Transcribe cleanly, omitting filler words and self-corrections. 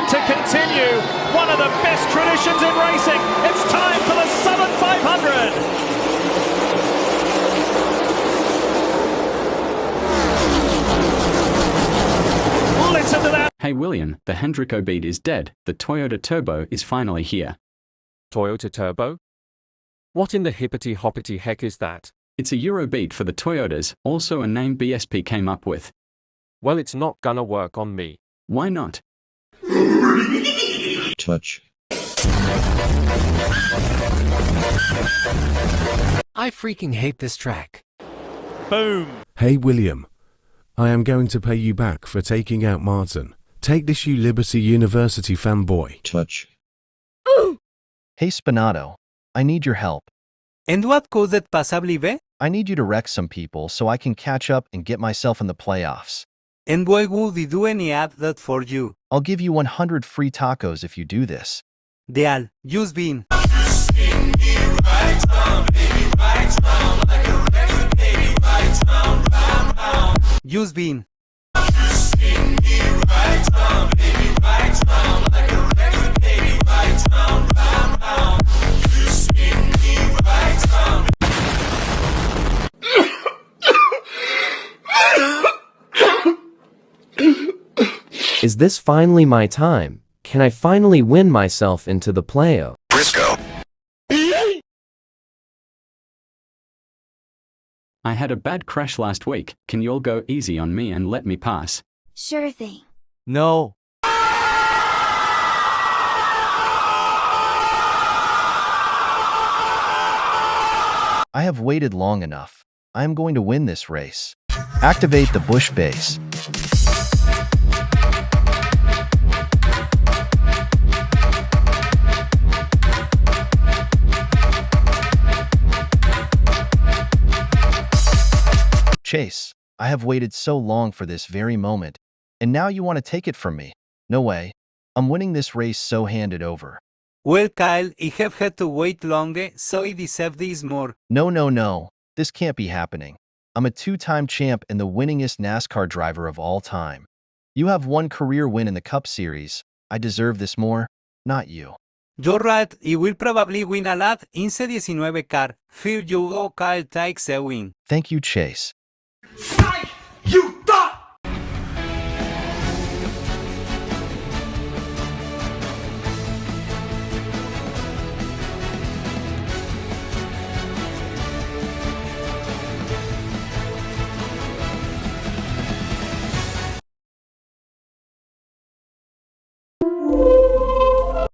to continue one of the best traditions in racing. It's time for the Southern 500. Listen to that. Hey William, the Hendrick O-Beat is dead. The Toyota Turbo is finally here. Toyota Turbo? What in the hippity-hoppity heck is that? It's a Eurobeat for the Toyotas, also a name BSP came up with. Well, it's not gonna work on me. Why not? Touch. I freaking hate this track. Boom. Hey William, I am going to pay you back for taking out Martin. Take this, you Liberty University fanboy. Touch. Hey Spinato, I need your help. And what could that possibly be? I need you to wreck some people so I can catch up and get myself in the playoffs. And why would we do any app that for you? I'll give you 100 free tacos if you do this. Deal, just been. Just been. Is this finally my time? Can I finally win myself into the playoff? Briscoe. I had a bad crash last week. Can you all go easy on me and let me pass? Sure thing. No. I have waited long enough. I am going to win this race. Activate the bush base. Chase, I have waited so long for this very moment, and now you want to take it from me. No way. I'm winning this race so handed over. Well, Kyle, I have had to wait longer, so I deserve this more. No. This can't be happening. I'm a two-time champ and the winningest NASCAR driver of all time. You have one career win in the Cup Series. I deserve this more, not you. You're right, I will probably win a lot in C19 car. Here you go, Kyle takes a win. Thank you, Chase. Psych!